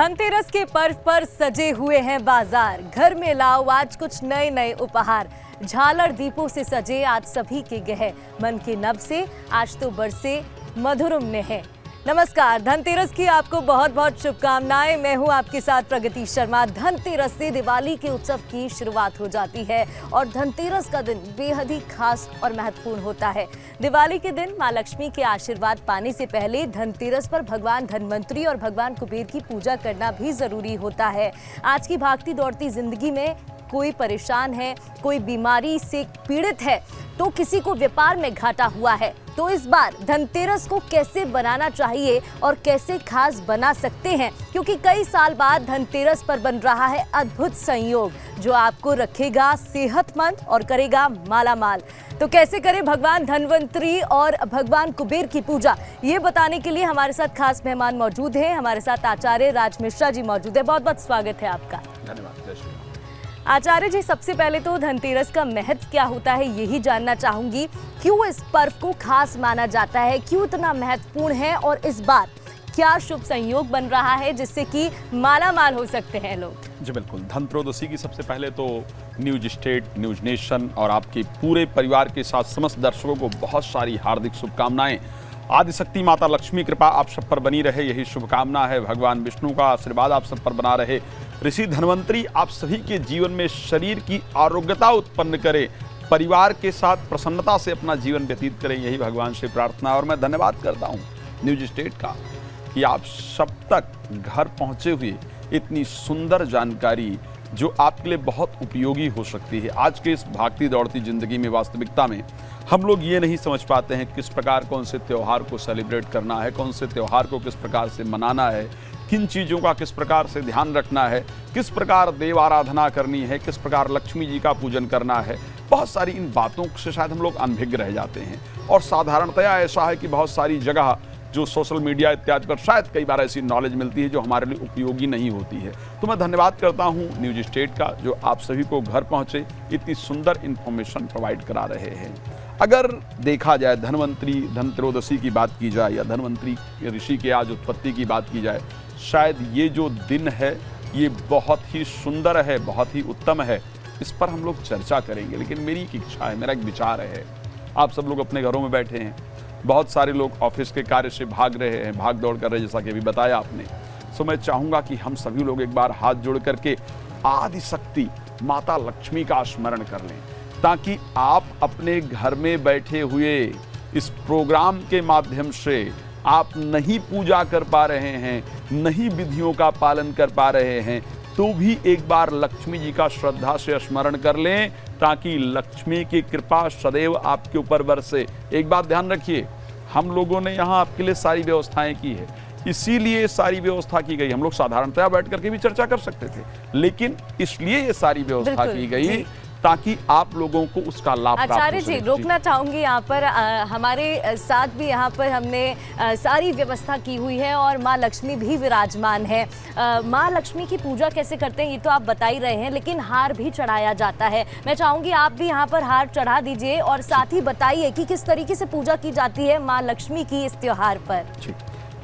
धनतेरस के पर्व पर सजे हुए हैं बाजार। घर में लाओ आज कुछ नए नए उपहार। झालर दीपों से सजे आज सभी के गहे। मन के नब से आज तो बरसे मधुरम नेह। नमस्कार, धनतेरस की आपको बहुत बहुत शुभकामनाएं। मैं हूं आपके साथ प्रगति शर्मा। धनतेरस से दिवाली के उत्सव की शुरुआत हो जाती है और धनतेरस का दिन बेहद ही खास और महत्वपूर्ण होता है। दिवाली के दिन मां लक्ष्मी के आशीर्वाद पाने से पहले धनतेरस पर भगवान धनवंतरी और भगवान कुबेर की पूजा करना भी जरूरी होता है। आज की भागती दौड़ती जिंदगी में कोई परेशान है, कोई बीमारी से पीड़ित है, तो किसी को व्यापार में घाटा हुआ है, तो इस बार धनतेरस को कैसे बनाना चाहिए और कैसे खास बना सकते हैं, क्योंकि कई साल बाद धनतेरस पर बन रहा है अद्भुत संयोग जो आपको रखेगा सेहतमंद और करेगा मालामाल। तो कैसे करें भगवान धनवंतरी और भगवान कुबेर की पूजा, ये बताने के लिए हमारे साथ खास मेहमान मौजूद हैं। हमारे साथ आचार्य राज मिश्रा जी मौजूद है। बहुत बहुत स्वागत है आपका। धन्यवाद। आचार्य जी, सबसे पहले तो धनतेरस का महत्व क्या होता है यही जानना चाहूंगी। क्यों इस पर्व को खास माना जाता है, क्यों इतना महत्वपूर्ण है और इस बार क्या शुभ संयोग बन रहा है जिससे कि माला माल हो सकते हैं लोग? जी बिल्कुल। धनतेरस की सबसे पहले तो न्यूज स्टेट, न्यूज नेशन और आपके पूरे परिवार के साथ समस्त दर्शकों को बहुत सारी हार्दिक शुभकामनाएं। आदिशक्ति माता लक्ष्मी कृपा आप सब पर बनी रहे, यही शुभकामना है। भगवान विष्णु का आशीर्वाद आप सब पर बना रहे। ऋषि धनवंतरी आप सभी के जीवन में शरीर की आरोग्यता उत्पन्न करे, परिवार के साथ प्रसन्नता से अपना जीवन व्यतीत करें, यही भगवान से प्रार्थना। और मैं धन्यवाद करता हूँ न्यूज स्टेट का कि आप सब तक घर पहुँचे हुए इतनी सुंदर जानकारी जो आपके लिए बहुत उपयोगी हो सकती है। आज के इस भागती दौड़ती जिंदगी में, वास्तविकता में हम लोग ये नहीं समझ पाते हैं किस प्रकार कौन से त्यौहार को सेलिब्रेट करना है, कौन से त्यौहार को किस प्रकार से मनाना है, किन चीज़ों का किस प्रकार से ध्यान रखना है, किस प्रकार देव आराधना करनी है, किस प्रकार लक्ष्मी जी का पूजन करना है। बहुत सारी इन बातों से शायद हम लोग अनभिज्ञ रह जाते हैं। और साधारणतया ऐसा है कि बहुत सारी जगह जो सोशल मीडिया इत्यादि पर शायद कई बार ऐसी नॉलेज मिलती है जो हमारे लिए उपयोगी नहीं होती है। तो मैं धन्यवाद करता हूँ न्यूज स्टेट का जो आप सभी को घर पहुँचे इतनी सुंदर इन्फॉर्मेशन प्रोवाइड करा रहे हैं। अगर देखा जाए धनतेरस की बात की जाए या धनवंतरी ऋषि के आज उत्पत्ति की बात की जाए, शायद ये जो दिन है ये बहुत ही सुंदर है, बहुत ही उत्तम है। इस पर हम लोग चर्चा करेंगे, लेकिन मेरी एक इच्छा है, मेरा एक विचार है। आप सब लोग अपने घरों में बैठे हैं, बहुत सारे लोग ऑफिस के कार्य से भाग रहे हैं, भाग दौड़ कर रहे हैं, जैसा कि अभी बताया आपने। तो मैं चाहूँगा कि हम सभी लोग एक बार हाथ जोड़ करके आदिशक्ति माता लक्ष्मी का स्मरण कर लें, ताकि आप अपने घर में बैठे हुए इस प्रोग्राम के माध्यम से आप नहीं पूजा कर पा रहे हैं, नहीं विधियों का पालन कर पा रहे हैं, तो भी एक बार लक्ष्मी जी का श्रद्धा से स्मरण कर लें, ताकि लक्ष्मी की कृपा सदैव आपके ऊपर बरसे। एक बात ध्यान रखिए, हम लोगों ने यहाँ आपके लिए सारी व्यवस्थाएं की है, इसीलिए सारी व्यवस्था की गई। हम लोग साधारणतया बैठ करके भी चर्चा कर सकते थे, लेकिन इसलिए ये सारी व्यवस्था की गई ताकि आप लोगों को उसका लाभ प्राप्त हो सके। आचार्य जी, रोकना चाहूंगी यहाँ पर। हमारे साथ भी यहाँ पर हमने सारी व्यवस्था की हुई है और माँ लक्ष्मी भी विराजमान है। माँ लक्ष्मी की पूजा कैसे करते हैं ये तो आप बता ही रहे हैं, लेकिन हार भी चढ़ाया जाता है। मैं चाहूंगी आप भी यहाँ पर हार चढ़ा दीजिए और साथ ही बताइए कि किस तरीके से पूजा की जाती है माँ लक्ष्मी की इस त्योहार पर।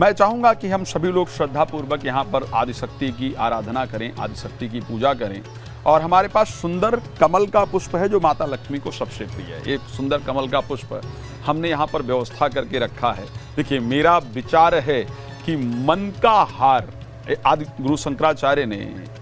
मैं चाहूँगा कि हम सभी लोग श्रद्धापूर्वक यहाँ पर आदिशक्ति की आराधना करें, आदिशक्ति की पूजा करें। और हमारे पास सुंदर कमल का पुष्प है जो माता लक्ष्मी को सबसे प्रिय है। एक सुंदर कमल का पुष्प हमने यहाँ पर व्यवस्था करके रखा है। देखिए, मेरा विचार है कि मन का हार, आदि गुरु शंकराचार्य ने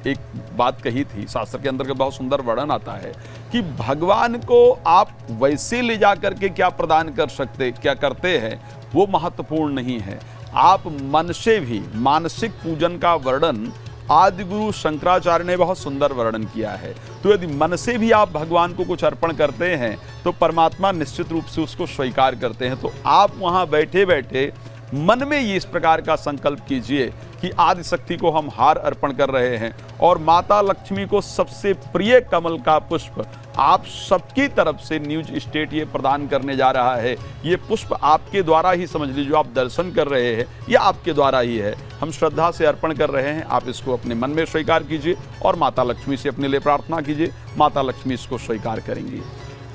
एक बात कही थी, शास्त्र के अंदर के बहुत सुंदर वर्णन आता है कि भगवान को आप वैसे ले जा करके क्या प्रदान कर सकते, क्या करते हैं, वो महत्वपूर्ण नहीं है। आप मन से भी मानसिक पूजन का वर्णन आदि गुरु शंकराचार्य ने बहुत सुंदर वर्णन किया है। तो यदि मन से भी आप भगवान को कुछ अर्पण करते हैं तो परमात्मा निश्चित रूप से उसको स्वीकार करते हैं। तो आप वहाँ बैठे बैठे मन में ये इस प्रकार का संकल्प कीजिए कि आदिशक्ति को हम हार अर्पण कर रहे हैं और माता लक्ष्मी को सबसे प्रिय कमल का पुष्प आप सबकी तरफ से न्यूज स्टेट ये प्रदान करने जा रहा है। ये पुष्प आपके द्वारा ही, समझ लीजिए, जो आप दर्शन कर रहे हैं ये आपके द्वारा ही है। हम श्रद्धा से अर्पण कर रहे हैं, आप इसको अपने मन में स्वीकार कीजिए और माता लक्ष्मी से अपने लिए प्रार्थना कीजिए। माता लक्ष्मी इसको स्वीकार करेंगी।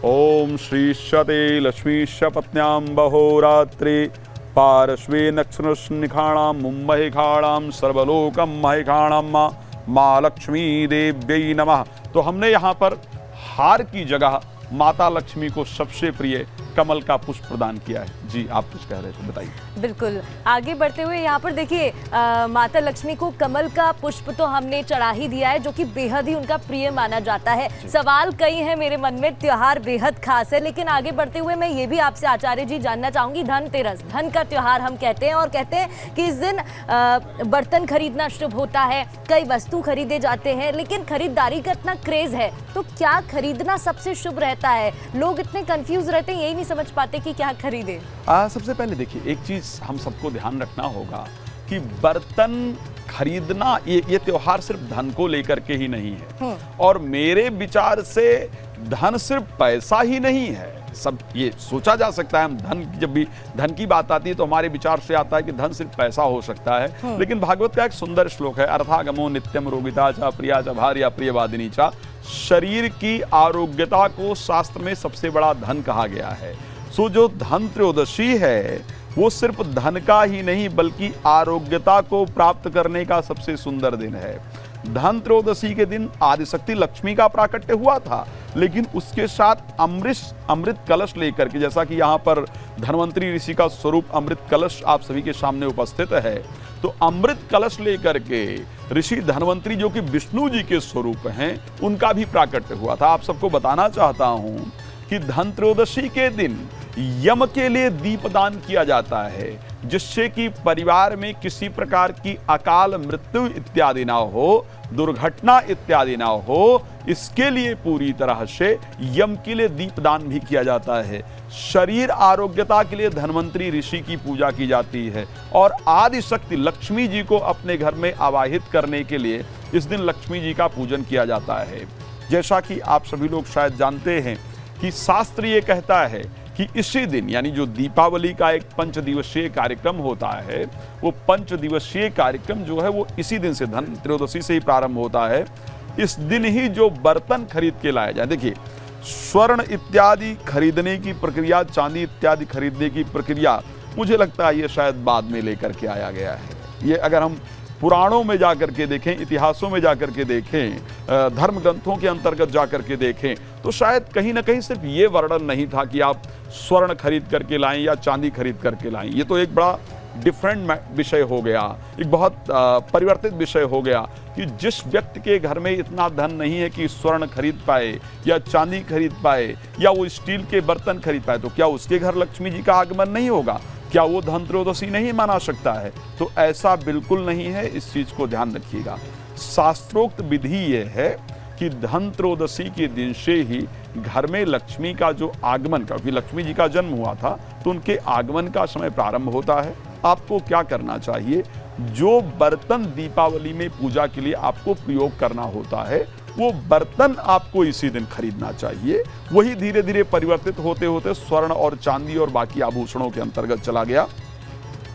ओम श्री शते लक्ष्मी पत्न्याम बहोरात्रि पार्श्वे नक्षत्रनिखाणां मुम्बहिखाणां सर्वलोकं महिखाणां माँ लक्ष्मी देव्यै नमः। तो हमने यहाँ पर हार की जगह माता लक्ष्मी को सबसे प्रिय कमल का पुष्प प्रदान किया है। जी, आप कुछ कह रहे थे, बताइए। बिल्कुल, आगे बढ़ते हुए यहाँ पर देखिए माता लक्ष्मी को कमल का पुष्प तो हमने चढ़ा ही दिया है, जो कि बेहद ही उनका प्रिय माना जाता है। सवाल कई हैं मेरे मन में, त्योहार बेहद खास है, लेकिन आगे बढ़ते हुए मैं ये भी आपसे आचार्य जी जानना चाहूंगी, धनतेरस, धन का त्योहार हम कहते हैं, और कहते हैं कि इस दिन बर्तन खरीदना शुभ होता है, कई वस्तु खरीदे जाते हैं, लेकिन खरीदारी का इतना क्रेज है, तो क्या खरीदना सबसे शुभ रहता है? लोग इतने कंफ्यूज रहते हैं, यही नहीं समझ पाते कि क्या खरीदे। सबसे पहले देखिए, एक चीज हम सबको ध्यान रखना होगा कि बर्तन खरीदना ये त्योहार सिर्फ धन को लेकर के ही नहीं है, और मेरे विचार से धन सिर्फ पैसा ही नहीं है। सब ये सोचा जा सकता है, हम धन, जब भी धन की बात आती है तो हमारे विचार से आता है कि धन सिर्फ पैसा हो सकता है, लेकिन भागवत का एक सुंदर श्लोक है, अर्थागमो नित्यम रोगिता च प्रिया च भार्या प्रियवादिनी च। शरीर की आरोग्यता को शास्त्र में सबसे बड़ा धन कहा गया है। सो जो धन त्रयोदशी है वो सिर्फ धन का ही नहीं बल्कि आरोग्यता को प्राप्त करने का सबसे सुंदर दिन है। धन त्रयोदशी के दिन आदिशक्ति लक्ष्मी का प्राकट्य हुआ था, लेकिन उसके साथ अमृत कलश लेकर के, जैसा कि यहाँ पर धन्वंतरी ऋषि का स्वरूप अमृत कलश आप सभी के सामने उपस्थित है, तो अमृत कलश लेकर के ऋषि धन्वंतरी, जो कि विष्णु जी के स्वरूप हैं, उनका भी प्राकट्य हुआ था। आप सबको बताना चाहता हूं कि धन त्रयोदशी के दिन यम के लिए दीपदान किया जाता है, जिससे कि परिवार में किसी प्रकार की अकाल मृत्यु इत्यादि ना हो, दुर्घटना इत्यादि ना हो, इसके लिए पूरी तरह से यम के लिए दीपदान भी किया जाता है। शरीर आरोग्यता के लिए धन्वंतरी ऋषि की पूजा की जाती है, और आदि शक्ति लक्ष्मी जी को अपने घर में आवाहित करने के लिए इस दिन लक्ष्मी जी का पूजन किया जाता है। जैसा कि आप सभी लोग शायद जानते हैं कि शास्त्र ये कहता है कि इसी दिन, यानी जो दीपावली का एक 5 दिवसीय कार्यक्रम होता है, वो 5 दिवसीय कार्यक्रम जो है वो इसी दिन से, धन त्रयोदशी से ही प्रारंभ होता है। इस दिन ही जो बर्तन खरीद के लाए जाए, देखिए स्वर्ण इत्यादि खरीदने की प्रक्रिया, चांदी इत्यादि खरीदने की प्रक्रिया, मुझे लगता है ये शायद बाद में लेकर के आया गया है। ये अगर हम पुराणों में जाकर के देखें, इतिहासों में जाकर के देखें, धर्म ग्रंथों के अंतर्गत जाकर के देखें, तो शायद कहीं ना कहीं सिर्फ ये वर्णन नहीं था कि आप स्वर्ण खरीद करके लाएं या चांदी खरीद करके लाएं। ये तो एक बड़ा डिफरेंट विषय हो गया, एक बहुत परिवर्तित विषय हो गया कि जिस व्यक्ति के घर में इतना धन नहीं है कि स्वर्ण खरीद पाए या चांदी खरीद पाए या वो स्टील के बर्तन खरीद पाए, तो क्या उसके घर लक्ष्मी जी का आगमन नहीं होगा? क्या वो धन त्रयोदशी नहीं मना सकता है? तो ऐसा बिल्कुल नहीं है, इस चीज को ध्यान रखिएगा। शास्त्रोक्त विधि ये है कि धन त्रयोदशी के दिन से ही घर में लक्ष्मी का जो आगमन का, क्योंकि लक्ष्मी जी का जन्म हुआ था तो उनके आगमन का समय प्रारंभ होता है। आपको क्या करना चाहिए? जो बर्तन दीपावली में पूजा के लिए आपको प्रयोग करना होता है, वो बर्तन आपको इसी दिन खरीदना चाहिए। वही धीरे धीरे परिवर्तित होते होते स्वर्ण और चांदी और बाकी आभूषणों के अंतर्गत चला गया।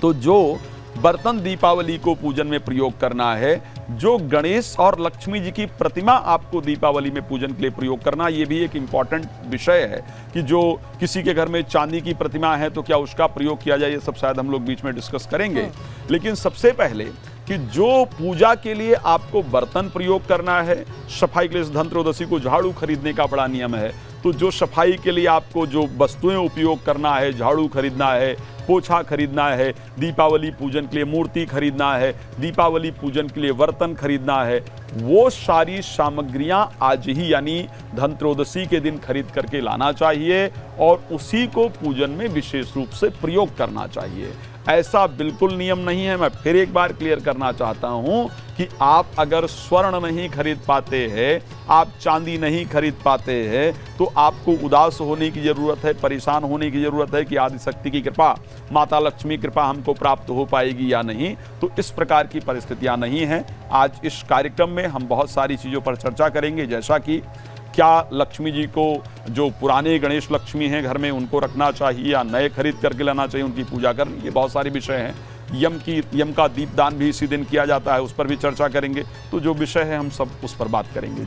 तो जो बर्तन दीपावली को पूजन में प्रयोग करना है, जो गणेश और लक्ष्मी जी की प्रतिमा आपको दीपावली में पूजन के लिए प्रयोग करना, ये भी एक इम्पॉर्टेंट विषय है कि जो किसी के घर में चांदी की प्रतिमा है तो क्या उसका प्रयोग किया जाए, ये सब शायद हम लोग बीच में डिस्कस करेंगे। लेकिन सबसे पहले कि जो पूजा के लिए आपको बर्तन प्रयोग करना है, सफाई के लिए धन त्रयोदशी को झाड़ू खरीदने का बड़ा नियम है, तो जो सफाई के लिए आपको जो वस्तुएं उपयोग करना है, झाड़ू खरीदना है, पोछा खरीदना है, दीपावली पूजन के लिए मूर्ति खरीदना है, दीपावली पूजन के लिए बर्तन खरीदना है, वो सारी सामग्रियां आज ही यानी धन त्रयोदशी के दिन खरीद करके लाना चाहिए और उसी को पूजन में विशेष रूप से प्रयोग करना चाहिए। ऐसा बिल्कुल नियम नहीं है। मैं फिर एक बार क्लियर करना चाहता हूं कि आप अगर स्वर्ण नहीं खरीद पाते हैं, आप चांदी नहीं खरीद पाते हैं, तो आपको उदास होने की जरूरत है, परेशान होने की जरूरत है कि आदिशक्ति की कृपा, माता लक्ष्मी कृपा हमको प्राप्त हो पाएगी या नहीं। तो इस प्रकार की परिस्थितियां नहीं हैं। आज इस कार्यक्रम में हम बहुत सारी चीज़ों पर चर्चा करेंगे, जैसा कि क्या लक्ष्मी जी को जो पुराने गणेश लक्ष्मी हैं घर में उनको रखना चाहिए या नए खरीद करके लाना चाहिए, उनकी पूजा करनी, ये बहुत सारे विषय हैं। यम का दीपदान भी इसी दिन किया जाता है, उस पर भी चर्चा करेंगे। तो जो विषय है हम सब उस पर बात करेंगे।